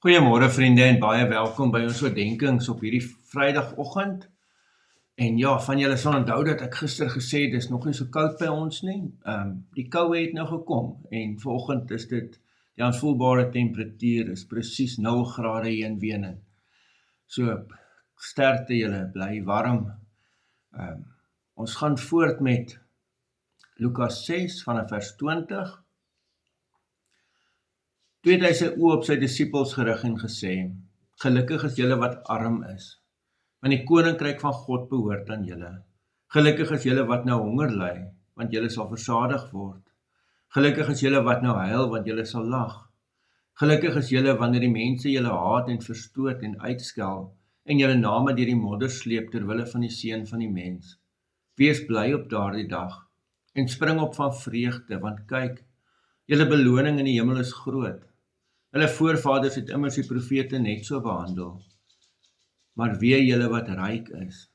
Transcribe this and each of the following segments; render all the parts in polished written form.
Goeiemôre vriende en baie welkom by ons oordenkings op hierdie Vrydagoggend. En ja, van julle sal onthou dat ek gister gesê dis nog nie so koud by ons nie. Die koue het nou gekom en vanoggend is dit die aanvoelbare temperatuur is presies 0 grade hier in Wenen. So sterkte julle, bly warm. Ons gaan voort met Lukas 6 vanaf vers 20. Toe het hy sy oë op sy disippels gerig en gesê, gelukkig is julle wat arm is, want die koninkryk van God behoort aan julle. Gelukkig is julle wat nou honger ly, want julle sal versadig word. Gelukkig is julle wat nou huil, want julle sal lag. Gelukkig is julle wanneer die mense julle haat en verstoot en uitskel, en julle name deur die modder sleep ter wille van die Seun van die mens. Wees bly op daardie dag, en spring op van vreugde, want kyk, julle beloning in die hemel is groot. Hulle voorvaders het immers die profete net so behandel. Maar wee julle wat ryk is,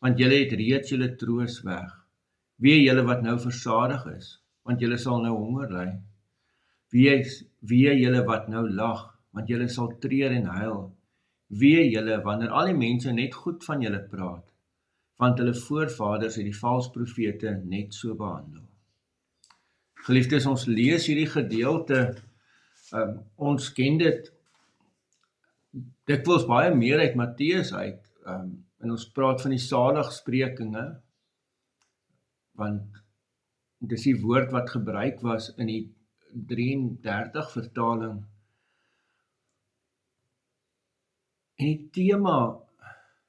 want julle het reeds julle troos weg. Wee julle wat nou versadig is, want julle sal nou honger ly. Wee julle wat nou lag, want julle sal treur en huil. Wee julle wanneer al die mense net goed van julle praat, want hulle voorvaders het die valse profete net so behandel. Geliefdes, ons lees hierdie gedeelte. Ons ken dit dikwels baie meer uit Matteus uit, en ons praat van die saligsprekinge, want dis die woord wat gebruik was in die 33 vertaling. En die tema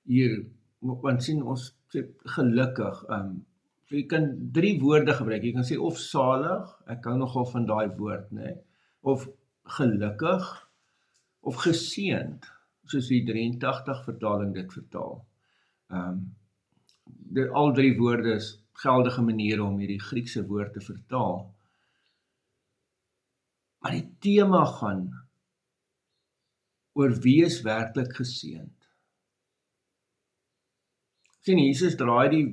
hier, want sien ons sê gelukkig, so jy kan 3 woorde gebruik, jy kan sê of salig, ek hou nogal van daai woord, of gelukkig, of geseënd, soos die 83 vertaling dit vertaal. Al 3 woorde is geldige maniere om hierdie Griekse woord te vertaal. Maar die tema gaan oor wie is werklik geseënd. Sien, Jesus draai die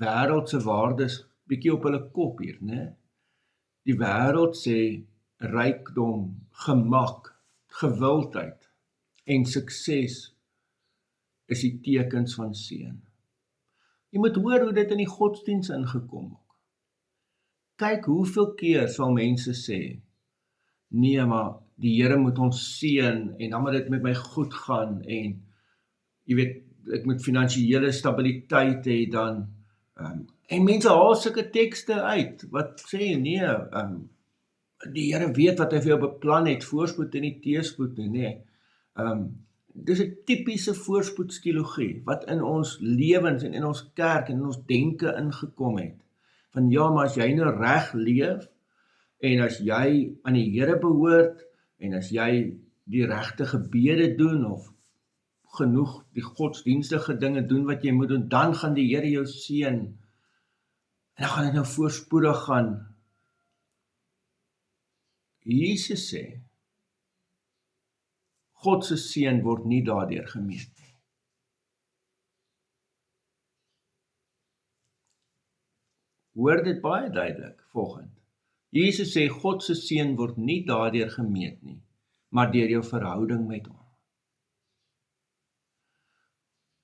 wêreldse waardes bietjie op hulle kop hier, Die wêreld sê rykdom, gemak, gewildheid en sukses is die tekens van seën. Jy moet hoor hoe dit in die godsdiens ingekom het. Kyk hoeveel keer sal mense sê, nee, maar die Here moet ons seën en dan moet dit met my goed gaan en jy weet, ek moet finansiële stabiliteit hê dan. En mense haal sulke tekste uit wat sê nee, die Here weet wat hy vir jou beplan het, voorspoed en nie teëspoed nie. Dis 'n tipiese voorspoedsteologie wat in ons lewens en in ons kerk en in ons denke ingekom het. Van ja, maar as jy nou reg leef en as jy aan die Here behoort en as jy die regte gebede doen of genoeg die godsdienstige dinge doen wat jy moet doen, dan gaan die Here jou seën. En dan gaan dit nou voorspoedig gaan. Jesus sê, God se seën word nie daardeur gemeet nie. Hoor dit baie duidelik volgende. Jesus sê, God se seën word nie daardeur gemeet nie, maar deur jou verhouding met hom.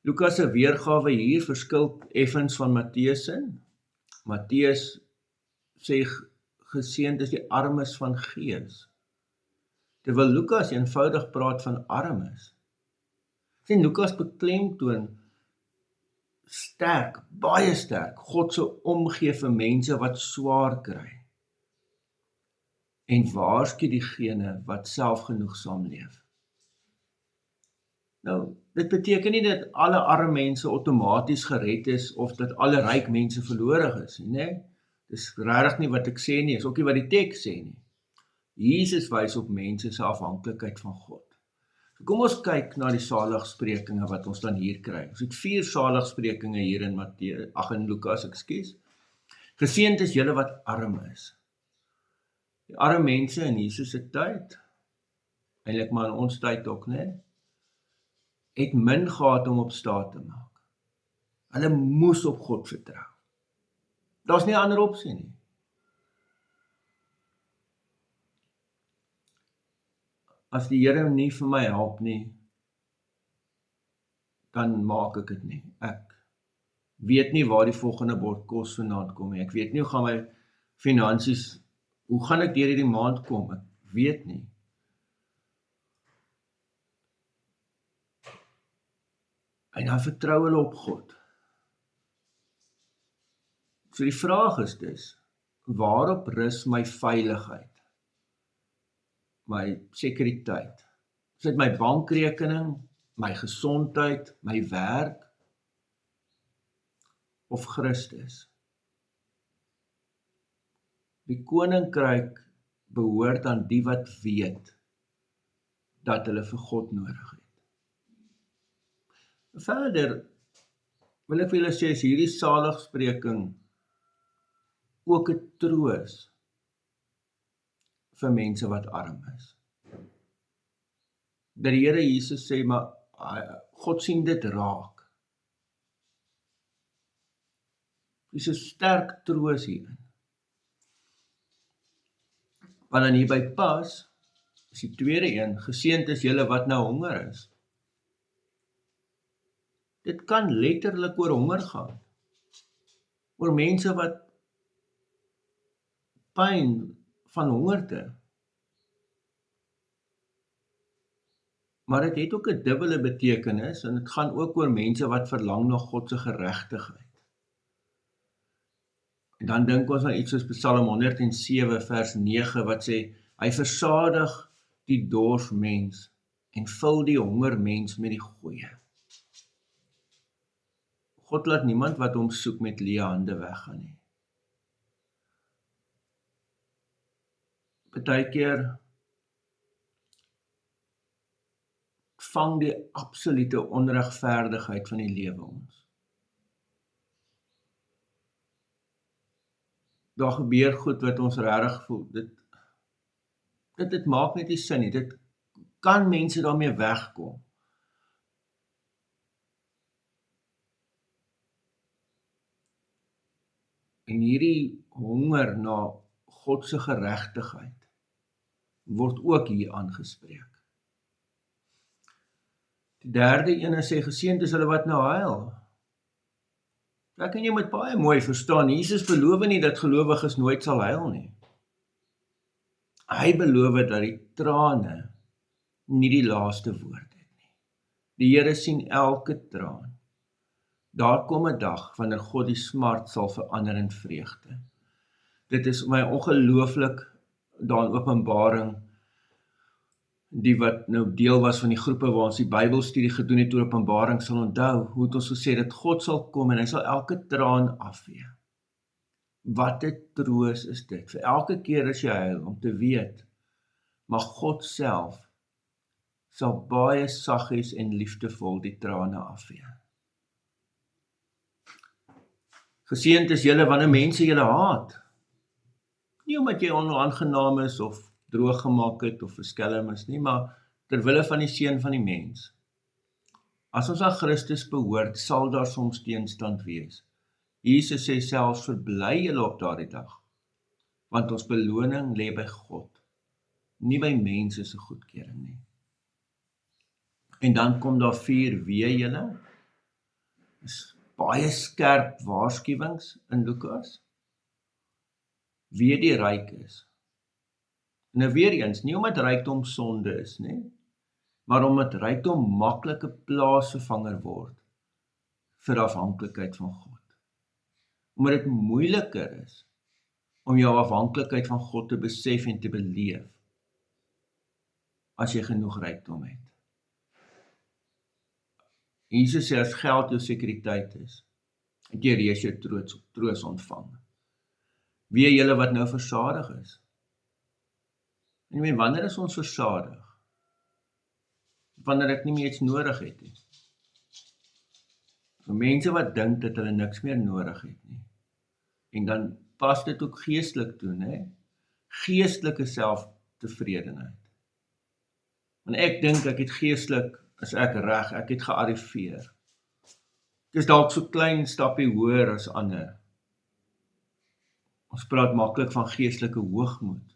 Lukas se weergawe hier verskil effens van Matteus se. Matteus sê geseënd is die armes van gees, terwyl Lukas eenvoudig praat van armes. Sien, Lukas beklemtoon sterk, baie sterk, God se omgee vir mense wat swaar kry en waarsku diegene wat selfgenoegsaam leef. Nou, dit beteken nie dat alle arme mense outomaties gered is of dat alle ryk mense verlorig is, Dis regtig nie wat ek sê nie, is ook nie wat die teks sê nie. Jesus wys op mense se afhanklikheid van God. So kom ons kyk na die saligsprekinge wat ons dan hier kry. Ons het 4 saligsprekinge hier in Lukas, Geseënd is julle wat arm is. Die arme mense in Jesus se tyd, eintlik maar in ons tyd ook, het min gehad om op staat te maak. Hulle moes op God vertrou. Daar's nie 'n ander opsie nie. As die Here nie vir my help nie, dan maak ek dit nie. Ek weet nie waar die volgende bord kos vandaan kom nie. Ek weet nie hoe gaan my finansies, hoe gaan ek deur hierdie maand kom? Ek weet nie. En dan vertrou hulle op God. So die vraag is dus, waarop rus my veiligheid? My sekuriteit? Is dit my bankrekening, my gesondheid, my werk, of Christus? Die koninkryk behoort aan die wat weet dat hulle vir God nodig het. Verder wil ek vir julle sê, is hierdie saligspreking ook 'n troos vir mense wat arm is. Dat die Here Jesus sê, maar God sien dit raak. Dis 'n sterk troos hierin. Wat dan hierby pas, is die tweede een, geseënd is julle wat nou honger is. Dit kan letterlik oor honger gaan. Oor mense wat pyn van hongerte. Maar dit het ook 'n dubbele betekenis, en dit gaan ook oor mense wat verlang na God se geregtigheid. En dan dink ons aan iets soos Psalm 107 vers 9 wat sê, hy versadig die dors mens en vul die honger mens met die goeie. God laat niemand wat hom soek met leë hande weggaan nie. Partykeer vang die absolute onregverdigheid van die lewe ons. Daar gebeur goed wat ons regtig voel, dit maak net nie sin nie, dit kan mense daarmee wegkom. En hierdie honger na God se geregtigheid word ook hier aangespreek. Die derde ene sê, geseënd is hulle wat nou huil. Ek en jy moet baie mooi verstaan, Jesus beloof nie dat gelowiges nooit sal huil nie. Hy beloof dat die trane nie die laaste woord het nie. Die Here sien elke traan. Daar kom 'n dag wanneer God die smart sal verander in vreugde. Dit is my ongelooflik daar in Openbaring, die wat nou deel was van die groepe waar ons die Bybelstudie gedoen het oor Openbaring sal onthou, hoe het ons gesê dat God sal kom en hy sal elke traan afvee. Wat 'n troos is dit, vir elke keer as jy huil, om te weet, maar God self sal baie saggies en liefdevol die trane afvee. Geseënd is julle wanneer mense julle haat. Nie omdat jy onaangenaam is of droog gemaak het of verskelm is nie, maar terwille van die seun van die mens. As ons aan Christus behoort, sal daar soms teenstand wees. Jesus sê selfs, verbly julle op daardie dag, want ons beloning lê by God, nie by mense se goedkeuring nie. En dan kom daar 4 wee julle, is baie skerp waarskuwings in Lukas. Wie die ryk is. En nou weer eens, nie omdat rykdom sonde is nie, maar omdat rykdom maklike plaasvervanger word vir afhanklikheid van God. Omdat dit moeiliker is om jou afhanklikheid van God te besef en te beleef as jy genoeg rykdom het. Jesus sê as geld jou sekuriteit is, het jy reeds jou troos ontvang. Wie julle wat nou versadig is. En wanneer is ons versadig? Wanneer ek nie meer iets nodig het nie. Vir mense wat dink dat hulle niks meer nodig het nie. En dan pas dit ook geestelik toe, né? Geestelike selftevredenheid. Want ek dink ek het geestelik, is ek reg, ek het gearriveer. Ek is dalk so klein stappie hoër as ander. Ons praat maklik van geestelike hoogmoed.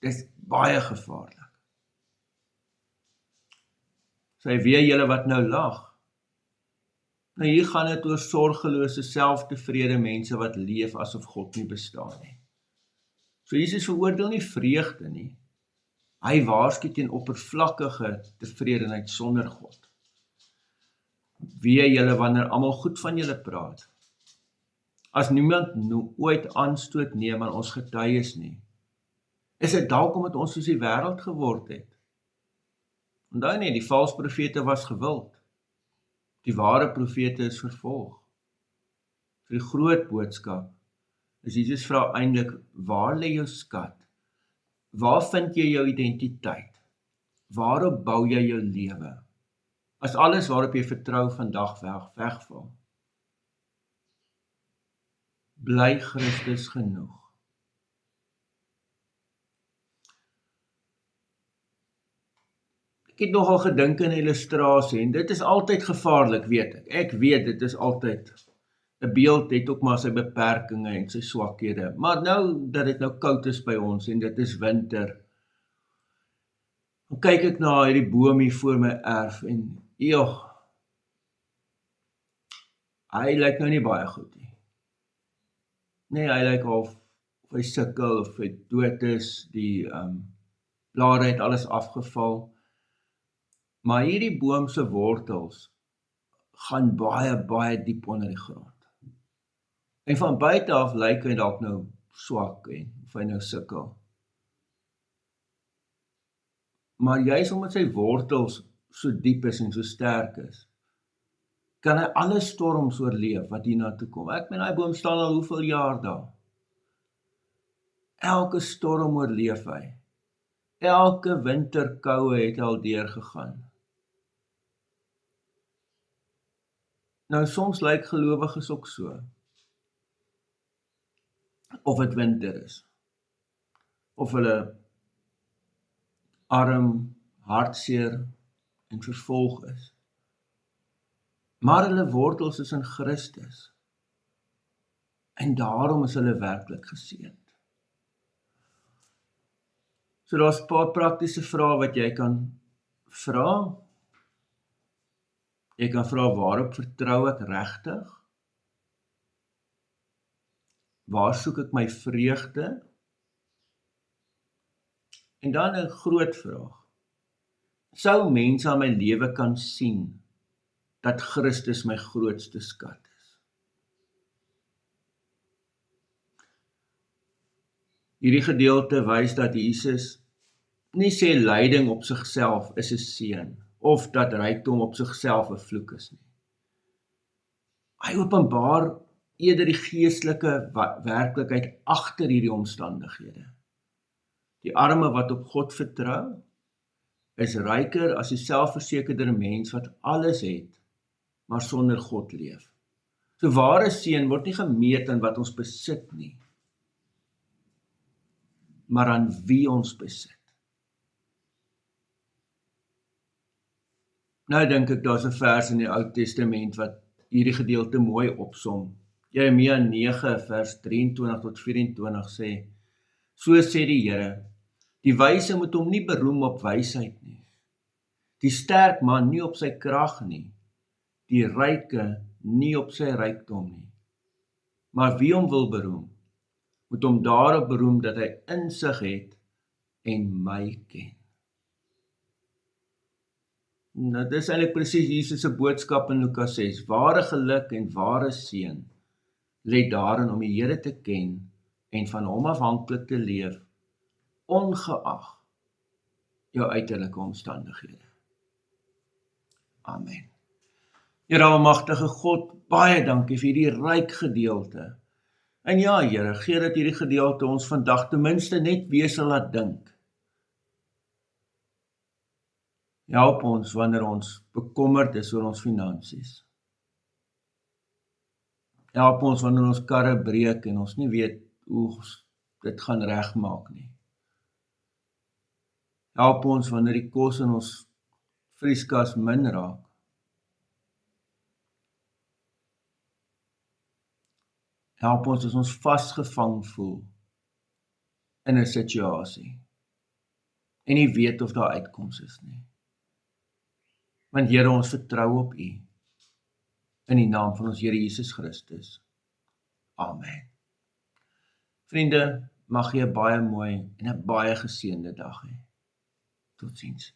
Dit is baie gevaarlik. Sy weet julle wat nou lag. Nou hier gaan dit oor sorgelose, selftevrede mense wat leef asof God nie bestaan nie. So Jesus veroordeel nie vreugde nie. Hy waarsku teen oppervlakkige tevredenheid sonder God. Wee julle wanneer almal goed van julle praat. As niemand ooit aanstoot neem aan ons getuies nie, is dit dalk omdat ons soos die wêreld geword het. Onthou nie, die valse profete was gewild. Die ware profete is vervolg. Vir die groot boodskap is Jesus vra eintlik, waar lê jou skat? Waar vind jy jou identiteit? Waarop bou jy jou lewe? As alles waarop jy vertrou vandag wegval. Bly Christus genoeg. Ek het nogal gedink in 'n illustrasie, en dit is altyd gevaarlik, weet ek. Ek weet, dit is altyd, 'n beeld het ook maar sy beperkings en sy swakhede. Maar nou, dat dit nou koud is by ons, en dit is winter, dan kyk ek na hierdie boom hier voor my erf, en hy lyk nou nie baie goed nie. Nee, hy lyk of hy sukkel, of hy dood is, die blare het alles afgeval. Maar hierdie boom se wortels gaan baie, baie diep onder die grond. En van buite af lyk hy dalk nou swak, en of hy nou sukkel. Maar juis omdat sy wortels so diep is en so sterk is, kan hy alle storms oorleef wat hier na toe kom. Ek meen, die boom staan al hoeveel jaar daar. Elke storm oorleef hy. Elke winterkoue het al deurgegaan. Nou, soms lyk gelowiges ook so. Of dit winter is. Of hulle arm, hartseer en vervolg is. Maar hulle wortels is in Christus. En daarom is hulle werklik geseënd. So daar's 'n paar praktiese vrae wat jy kan vra. Jy kan vra, waarop vertrou ek regtig? Waar soek ek my vreugde? En dan 'n groot vraag. Sou mense aan my lewe kan sien dat Christus my grootste skat is? Hierdie gedeelte wys dat Jesus nie sê lyding op sigself is 'n seën, of dat rykdom op sigself 'n vloek is nie. Hy openbaar eerder die geestelike werklikheid agter hierdie omstandighede. Die arme wat op God vertrou, is ryker as die selfversekerde mens wat alles het, maar sonder God leef. So ware seën word nie gemeet aan wat ons besit nie, maar aan wie ons besit. Nou dink ek, daar's 'n vers in die Ou Testament wat hierdie gedeelte mooi opsom. Jeremia 9 vers 23 tot 24 sê, so sê die Here, die wyse moet hom nie beroem op wysheid nie, die sterk man nie op sy krag nie, die ryke nie op sy rykdom nie. Maar wie hom wil beroem, moet hom daarop beroem dat hy insig het en my ken. Nou, dis eintlik presies Jesus se boodskap in Lukas 6. Ware geluk en ware seën lê daarin om die Here te ken en van hom afhanklik te leef, ongeag jou uiterlike omstandighede. Amen. Here almagtige God, baie dankie vir hierdie ryk gedeelte. En ja, Here, gee dat hierdie gedeelte ons vandag ten minste net weer sal laat dink. Help ons wanneer ons bekommerd is oor ons finansies. Help ons wanneer ons karre breek en ons nie weet hoe dit gaan regmaak nie. Help ons wanneer die kos in ons vrieskas min raak. Help ons as ons vasgevang voel in 'n situasie en nie weet of daar uitkoms is nie. Want Here, ons vertrou op U, in die naam van ons Here Jesus Christus. Amen. Vriende, mag jy 'n baie mooi en 'n baie geseënde dag hê. Totsiens.